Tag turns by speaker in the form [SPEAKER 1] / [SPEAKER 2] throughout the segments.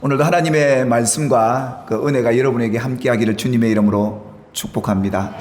[SPEAKER 1] 오늘도 하나님의 말씀과 그 은혜가 여러분에게 함께하기를 주님의 이름으로 축복합니다.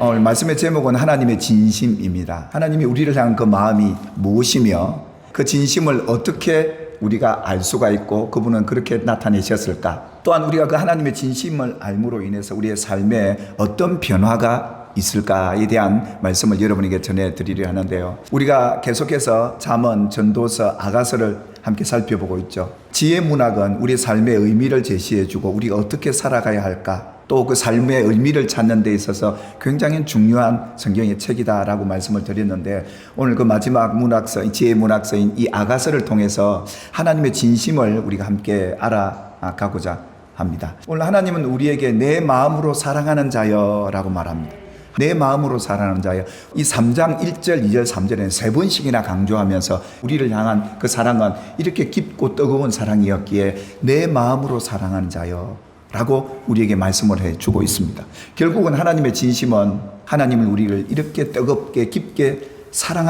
[SPEAKER 1] 오늘 말씀의 제목은 하나님의 진심입니다. 하나님이 우리를 향한 그 마음이 무엇이며 그 진심을 어떻게 우리가 알 수가 있고 그분은 그렇게 나타내셨을까? 또한 우리가 그 하나님의 진심을 알므로 인해서 우리의 삶에 어떤 변화가 있을까에 대한 말씀을 여러분에게 전해드리려 하는데요. 우리가 계속해서 잠언, 전도서, 아가서를 함께 살펴보고 있죠. 지혜 문학은 우리 삶의 의미를 제시해주고 우리가 어떻게 살아가야 할까, 또 그 삶의 의미를 찾는 데 있어서 굉장히 중요한 성경의 책이다라고 말씀을 드렸는데, 오늘 그 마지막 문학서, 지혜 문학서인 이 아가서를 통해서 하나님의 진심을 우리가 함께 알아가고자 합니다. 오늘 하나님은 우리에게 내 마음으로 사랑하는 자여라고 말합니다. 내 마음으로 사랑하는 자여. 이 3장 1절, 2절, 3절에는 3번씩이나 강조하면서 우리를 향한 그 사랑은 이렇게 깊고 뜨거운 사랑이었기에 내 마음으로 사랑하는 자여 라고 우리에게 말씀을 해주고 있습니다. 결국은 하나님의 진심은 하나님은 우리를 이렇게 뜨겁게 깊게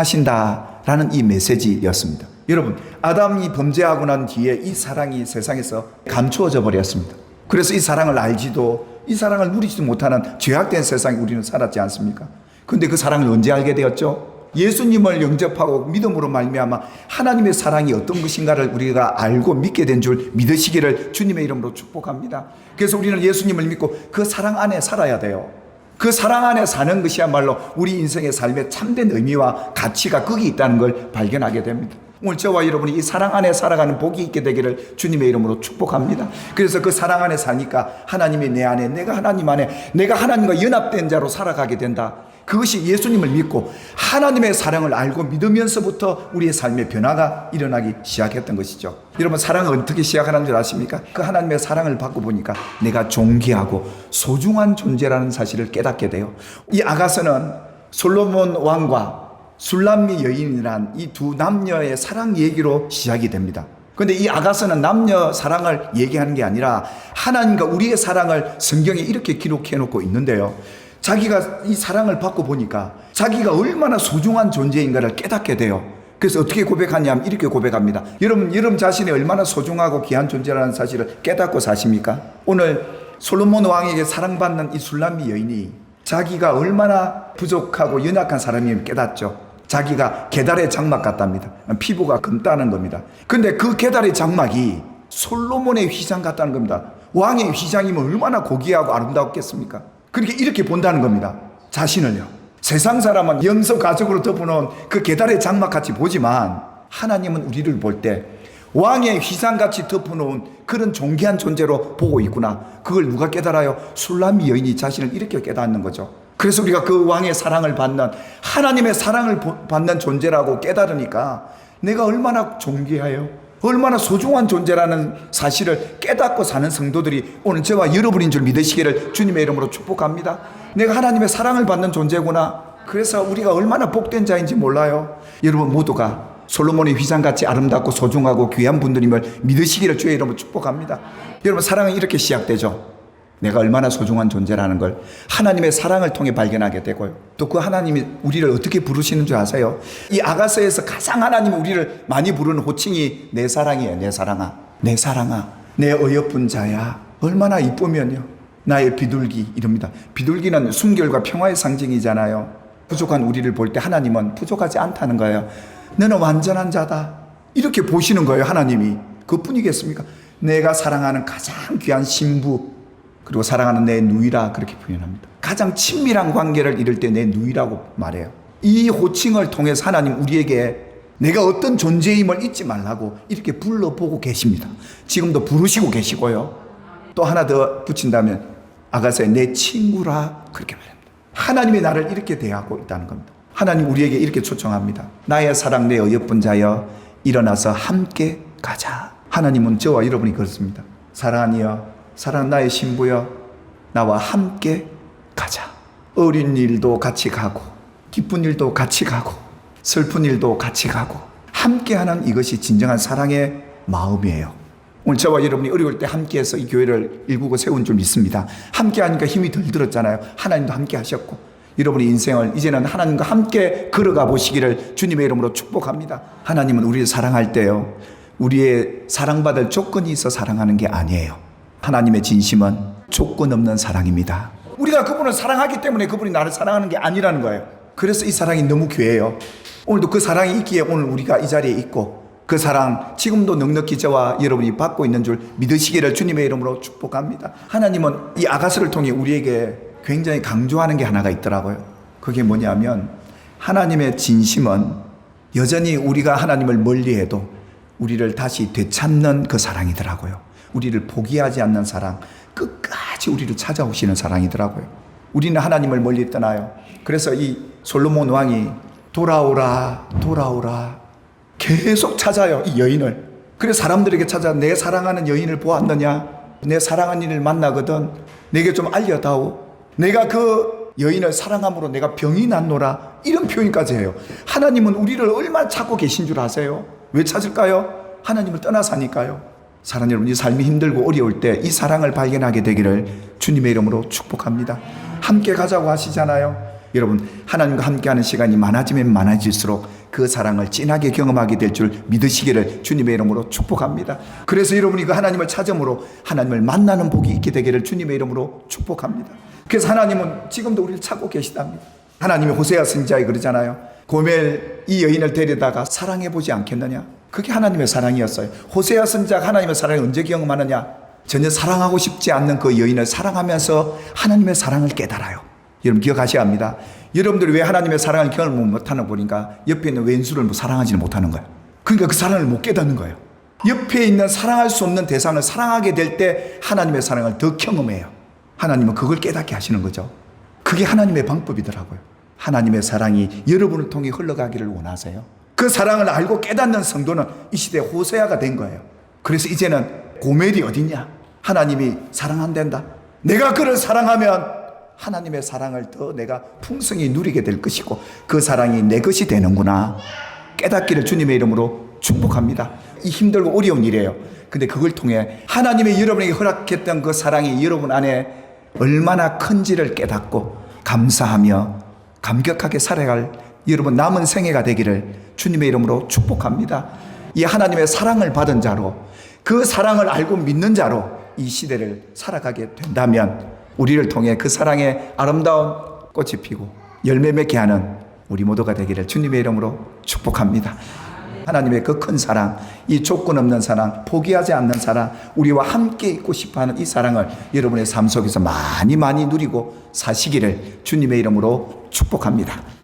[SPEAKER 1] 사랑하신다라는 이 메시지였습니다. 여러분, 아담이 범죄하고 난 뒤에 이 사랑이 세상에서 감추어져 버렸습니다. 그래서 이 사랑을 알지도, 이 사랑을 누리지도 못하는 죄악된 세상에 우리는 살았지 않습니까? 그런데 그 사랑을 언제 알게 되었죠? 예수님을 영접하고 믿음으로 말미암아 하나님의 사랑이 어떤 것인가를 우리가 알고 믿게 된 줄 믿으시기를 주님의 이름으로 축복합니다. 그래서 우리는 예수님을 믿고 그 사랑 안에 살아야 돼요. 그 사랑 안에 사는 것이야말로 우리 인생의 삶의 참된 의미와 가치가 거기 있다는 걸 발견하게 됩니다. 오늘 저와 여러분이 이 사랑 안에 살아가는 복이 있게 되기를 주님의 이름으로 축복합니다. 그래서 그 사랑 안에 사니까 하나님이 내 안에, 내가 하나님 안에, 내가 하나님과 연합된 자로 살아가게 된다. 그것이 예수님을 믿고 하나님의 사랑을 알고 믿으면서부터 우리의 삶의 변화가 일어나기 시작했던 것이죠. 여러분, 사랑은 어떻게 시작하는 줄 아십니까? 그 하나님의 사랑을 받고 보니까 내가 존귀하고 소중한 존재라는 사실을 깨닫게 돼요. 이 아가서는 솔로몬 왕과 술람미 여인이란 이 두 남녀의 사랑 얘기로 시작이 됩니다. 그런데 이 아가서는 남녀 사랑을 얘기하는 게 아니라 하나님과 우리의 사랑을 성경에 이렇게 기록해 놓고 있는데요. 자기가 이 사랑을 받고 보니까 자기가 얼마나 소중한 존재인가를 깨닫게 돼요. 그래서 어떻게 고백하냐면 이렇게 고백합니다. 여러분 자신이 얼마나 소중하고 귀한 존재라는 사실을 깨닫고 사십니까? 오늘 솔로몬 왕에게 사랑받는 이 술람미 여인이 자기가 얼마나 부족하고 연약한 사람임을 깨닫죠. 자기가 계달의 장막 같답니다. 피부가 검다는 겁니다. 근데 그 계달의 장막이 솔로몬의 휘장 같다는 겁니다. 왕의 휘장이면 얼마나 고귀하고 아름다웠겠습니까? 그렇게 이렇게 본다는 겁니다. 자신을요. 세상 사람은 영서 가죽으로 덮어놓은 그 계달의 장막 같이 보지만 하나님은 우리를 볼 때 왕의 휘장같이 덮어놓은 그런 존귀한 존재로 보고 있구나. 그걸 누가 깨달아요? 술람미 여인이 자신을 이렇게 깨닫는 거죠. 그래서 우리가 그 왕의 사랑을 받는, 하나님의 사랑을 받는 존재라고 깨달으니까 내가 얼마나 존귀해요, 얼마나 소중한 존재라는 사실을 깨닫고 사는 성도들이 오늘 저와 여러분인 줄 믿으시기를 주님의 이름으로 축복합니다. 내가 하나님의 사랑을 받는 존재구나. 그래서 우리가 얼마나 복된 자인지 몰라요. 여러분 모두가 솔로몬의 휘장같이 아름답고 소중하고 귀한 분들임을 믿으시기를 주의 이름으로 축복합니다. 여러분, 사랑은 이렇게 시작되죠. 내가 얼마나 소중한 존재라는 걸 하나님의 사랑을 통해 발견하게 되고요. 또 그 하나님이 우리를 어떻게 부르시는 줄 아세요? 이 아가서에서 가장 하나님이 우리를 많이 부르는 호칭이 내 사랑이에요. 내 사랑아, 내 사랑아, 내 어여쁜 자야. 얼마나 이쁘면요, 나의 비둘기 이럽니다. 비둘기는 순결과 평화의 상징이잖아요. 부족한 우리를 볼 때 하나님은 부족하지 않다는 거예요. 너는 완전한 자다, 이렇게 보시는 거예요. 하나님이 그뿐이겠습니까? 내가 사랑하는 가장 귀한 신부, 그리고 사랑하는 내 누이라, 그렇게 표현합니다. 가장 친밀한 관계를 이룰 때 내 누이라고 말해요. 이 호칭을 통해서 하나님 우리에게 내가 어떤 존재임을 잊지 말라고 이렇게 불러보고 계십니다. 지금도 부르시고 계시고요. 또 하나 더 붙인다면 아가서에 내 친구라, 그렇게 말합니다. 하나님이 나를 이렇게 대하고 있다는 겁니다. 하나님 우리에게 이렇게 초청합니다. 나의 사랑, 내 어여쁜 자여, 일어나서 함께 가자. 하나님은 저와 여러분이 그렇습니다. 사랑하니여, 사랑하는 나의 신부여, 나와 함께 가자. 어린 일도 같이 가고, 기쁜 일도 같이 가고, 슬픈 일도 같이 가고, 함께하는 이것이 진정한 사랑의 마음이에요. 오늘 저와 여러분이 어려울 때 함께해서 이 교회를 일구고 세운 줄 믿습니다. 함께하니까 힘이 덜 들었잖아요. 하나님도 함께 하셨고, 여러분의 인생을 이제는 하나님과 함께 걸어가 보시기를 주님의 이름으로 축복합니다. 하나님은 우리를 사랑할 때요, 우리의 사랑받을 조건이 있어 사랑하는 게 아니에요. 하나님의 진심은 조건 없는 사랑입니다. 우리가 그분을 사랑하기 때문에 그분이 나를 사랑하는 게 아니라는 거예요. 그래서 이 사랑이 너무 귀해요. 오늘도 그 사랑이 있기에 오늘 우리가 이 자리에 있고, 그 사랑 지금도 넉넉히 저와 여러분이 받고 있는 줄 믿으시기를 주님의 이름으로 축복합니다. 하나님은 이 아가서를 통해 우리에게 굉장히 강조하는 게 하나가 있더라고요. 그게 뭐냐면 하나님의 진심은 여전히 우리가 하나님을 멀리해도 우리를 다시 되찾는 그 사랑이더라고요. 우리를 포기하지 않는 사랑, 끝까지 우리를 찾아오시는 사랑이더라고요. 우리는 하나님을 멀리 떠나요. 그래서 이 솔로몬 왕이 돌아오라 돌아오라 계속 찾아요, 이 여인을. 그래서 사람들에게 찾아, 내 사랑하는 여인을 보았느냐, 내 사랑하는 이를 만나거든 내게 좀 알려다오, 내가 그 여인을 사랑함으로 내가 병이 났노라, 이런 표현까지 해요. 하나님은 우리를 얼마나 찾고 계신 줄 아세요? 왜 찾을까요? 하나님을 떠나 사니까요. 사랑하는 여러분, 이 삶이 힘들고 어려울 때 이 사랑을 발견하게 되기를 주님의 이름으로 축복합니다. 함께 가자고 하시잖아요. 여러분, 하나님과 함께하는 시간이 많아지면 많아질수록 그 사랑을 진하게 경험하게 될 줄 믿으시기를 주님의 이름으로 축복합니다. 그래서 여러분이 그 하나님을 찾음으로 하나님을 만나는 복이 있게 되기를 주님의 이름으로 축복합니다. 그래서 하나님은 지금도 우리를 찾고 계시답니다. 하나님이 호세아 선지자에 그러잖아요. 고멜 이 여인을 데려다가 사랑해보지 않겠느냐. 그게 하나님의 사랑이었어요. 호세아 선지자가 하나님의 사랑을 언제 경험하느냐, 전혀 사랑하고 싶지 않는 그 여인을 사랑하면서 하나님의 사랑을 깨달아요. 여러분 기억하셔야 합니다. 여러분들이 왜 하나님의 사랑을 경험을 못하는 거니까 옆에 있는 왼수를 사랑하지는 못하는 거예요. 그러니까 그 사랑을 못 깨닫는 거예요. 옆에 있는 사랑할 수 없는 대상을 사랑하게 될 때 하나님의 사랑을 더 경험해요. 하나님은 그걸 깨닫게 하시는 거죠. 그게 하나님의 방법이더라고요. 하나님의 사랑이 여러분을 통해 흘러가기를 원하세요. 그 사랑을 알고 깨닫는 성도는 이 시대에 호세아가 된 거예요. 그래서 이제는 고멜이 어딨냐, 하나님이 사랑한단다, 내가 그를 사랑하면 하나님의 사랑을 더 내가 풍성히 누리게 될 것이고 그 사랑이 내 것이 되는구나 깨닫기를 주님의 이름으로 축복합니다. 이 힘들고 어려운 일이에요. 근데 그걸 통해 하나님이 여러분에게 허락했던 그 사랑이 여러분 안에 얼마나 큰지를 깨닫고 감사하며 감격하게 살아갈 여러분 남은 생애가 되기를 주님의 이름으로 축복합니다. 이 하나님의 사랑을 받은 자로, 그 사랑을 알고 믿는 자로 이 시대를 살아가게 된다면 우리를 통해 그 사랑의 아름다운 꽃이 피고 열매 맺게 하는 우리 모두가 되기를 주님의 이름으로 축복합니다. 하나님의 그 큰 사랑, 이 조건 없는 사랑, 포기하지 않는 사랑, 우리와 함께 있고 싶어하는 이 사랑을 여러분의 삶 속에서 많이 누리고 사시기를 주님의 이름으로 축복합니다.